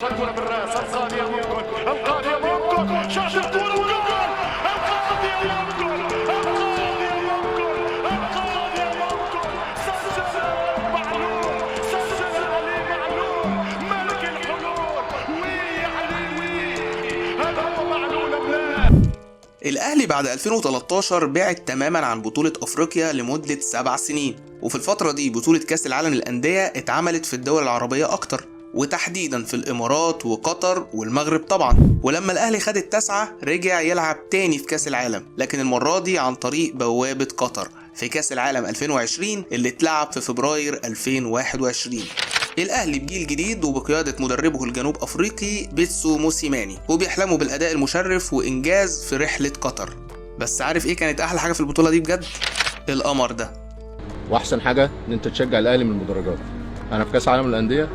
الكرة بالراس القاضية ممكن القاضية ممكن شاط الكرة وجول القاضية ممكن القاضية ممكن القاضية ممكن سجل معلول سجل علي معلول ملك الحلول وي علي وي هذا هو معلول أم الأهلي بعد 2013 بعد تماما عن بطولة أفريقيا لمدة 7 سنين، وفي الفترة دي بطولة كأس العالم للأندية اتعملت في الدول العربية أكتر، وتحديدا في الإمارات وقطر والمغرب طبعا. ولما الأهلي خد التاسعة رجع يلعب تاني في كأس العالم، لكن المرة دي عن طريق بوابة قطر في كأس العالم 2020 اللي اتلعب في فبراير 2021. الأهلي بجيل جديد وبقيادة مدربه الجنوب أفريقي بيتسو موسيماني، وبيحلموا بالأداء المشرف وإنجاز في رحلة قطر. بس عارف إيه كانت أحلى حاجة في البطولة دي بجد؟ القمر ده. واحسن حاجه ان انت تشجع الاهلي من المدرجات. انا في كاس عالم الانديه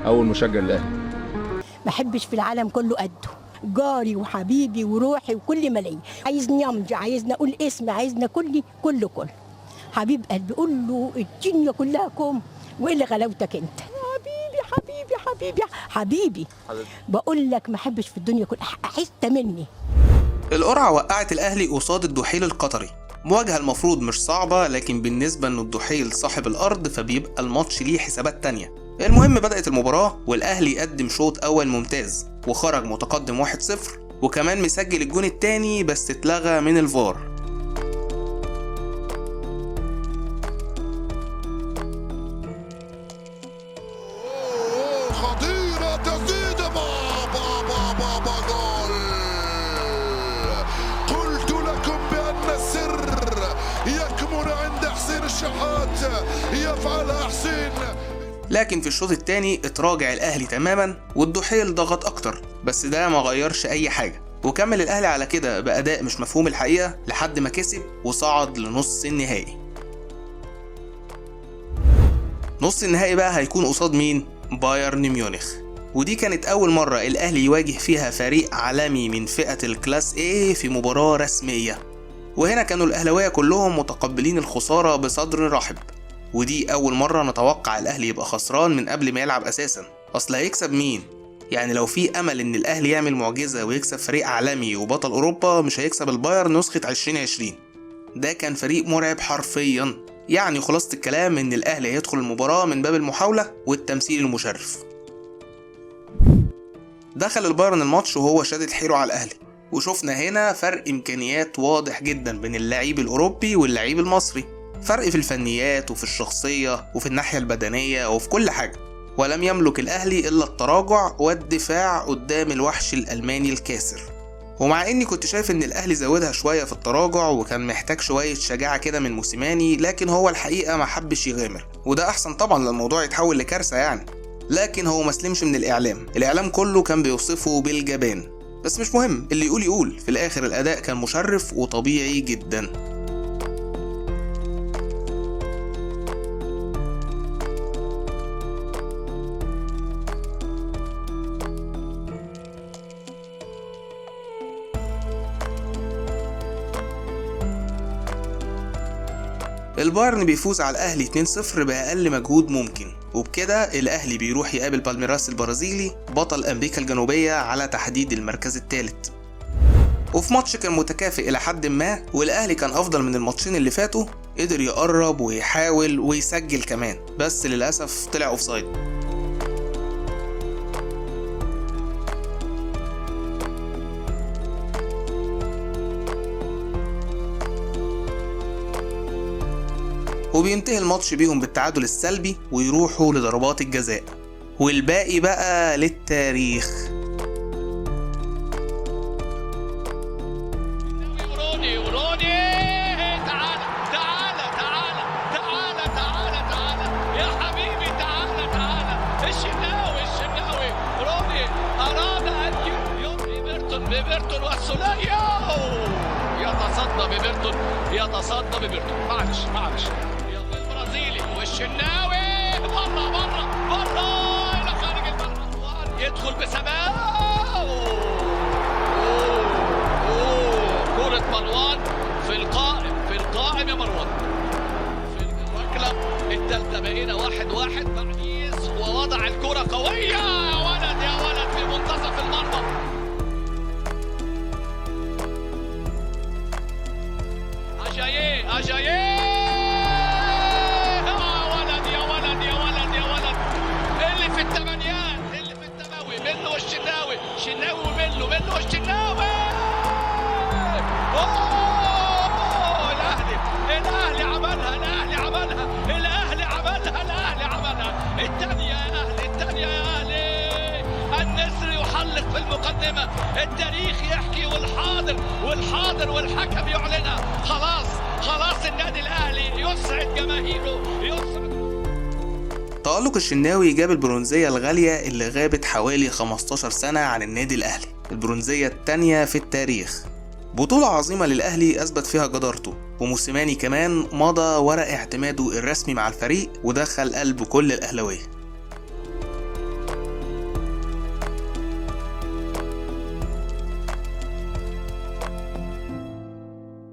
اول مشجع للاهلي. ما احبش في العالم كله قده، جاري وحبيبي وروحي وكل ما ليا، عايزني امضي، عايزني اقول اسمي، عايزني كل حبيب قلبي، قول له الدنيا كلها كوم وايه اللي غلاوتك انت حبيبي بقول لك ما احبش في الدنيا كلها حته مني. القرعة وقعت الأهلي قصاد الدحيل القطري، مواجهة المفروض مش صعبة، لكن بالنسبة إنه الدحيل صاحب الأرض فبيبقى الماتش ليه حسابات تانية. المهم بدأت المباراة والأهلي قدم شوط أول ممتاز وخرج متقدم 1-0، وكمان مسجل الجون التاني بس اتلغى من الفار. خطيرة تسديد بابا جول. قلت لكم بأن السر يكمن عند حسين الشحات، يفعلها حسين. لكن في الشوط التاني اتراجع الأهلي تماما والدحيل ضغط أكتر، بس ده ما غيرش أي حاجة، وكمل الأهلي على كده بأداء مش مفهوم الحقيقة لحد ما كسب وصعد لنص النهائي. نص النهائي بقى هيكون قصاد مين؟ بايرن ميونخ، ودي كانت أول مرة الأهلي يواجه فيها فريق عالمي من فئة الكلاس A في مباراة رسمية، وهنا كانوا الأهلاوية كلهم متقبلين الخسارة بصدر رحب، ودي أول مرة نتوقع الأهلي يبقى خسران من قبل ما يلعب أساسا. أصل هيكسب مين؟ يعني لو في أمل إن الأهلي يعمل معجزة ويكسب فريق عالمي وبطل أوروبا مش هيكسب البايرن نسخة 2020. ده كان فريق مرعب حرفيا. يعني خلاصة الكلام إن الأهلي هيدخل المباراة من باب المحاولة والتمثيل المشرف. دخل البايرن الماتش وهو شادد حيله على الأهلي، وشفنا هنا فرق إمكانيات واضح جدا بين اللعيب الأوروبي واللعيب المصري، فرق في الفنيات وفي الشخصية وفي الناحية البدنية وفي كل حاجة. ولم يملك الأهلي إلا التراجع والدفاع قدام الوحش الألماني الكاسر. ومع إني كنت شايف إن الأهلي زودها شوية في التراجع وكان محتاج شوية شجاعة كده من موسيماني، لكن هو الحقيقة ما حبش يغامر، وده أحسن طبعا للموضوع يتحول لكارثة يعني. لكن هو مسلمش من الإعلام كله كان بيوصفه بالجبان، بس مش مهم، اللي يقول، في الآخر الأداء كان مشرف وطبيعي جدا. البايرن بيفوز على الأهلي 2-0 بأقل مجهود ممكن، وبكده الأهلي بيروح يقابل بالميراس البرازيلي بطل أمريكا الجنوبية على تحديد المركز الثالث. وفي ماتش كان متكافئ إلى حد ما، والأهلي كان أفضل من الماتشين اللي فاتوا، قدر يقرب ويحاول ويسجل كمان، بس للأسف طلع أوفسايد. وبينتهي الماتش بيهم بالتعادل السلبي ويروحوا لضربات الجزاء، والباقي بقى للتاريخ. يا حبيبي تعالى الشناوي روني أراد أن بيبرتون والثنائي، يتصدى بيبرتون معلش البرازيلي والشناوي بره الى خارج المرمى، يدخل بسماء كرة مروان في القائم يا مروان في الركلة الثالثة. بقينا 1-1. معنيز ووضع الكرة قوية يا ولد والشناوي، شناوي وميلو، ميلو والشناوي. الاهلي عملها، الاهلي عملها، الاهلي عملها، الاهلي عملها. الثانيه يا اهلي، الثانيه يا اهلي. النسر يحلق في المقدمه، التاريخ يحكي والحاضر والحكم يعلنها. خلاص النادي الاهلي يسعد جماهيره، يسعد. تألق الشناوي جاب البرونزية الغالية اللي غابت حوالي 15 سنة عن النادي الأهلي، البرونزية التانية في التاريخ. بطولة عظيمة للأهلي أثبت فيها جدارته، وموسيماني كمان مضى ورق اعتماده الرسمي مع الفريق ودخل قلب كل الأهلاوية.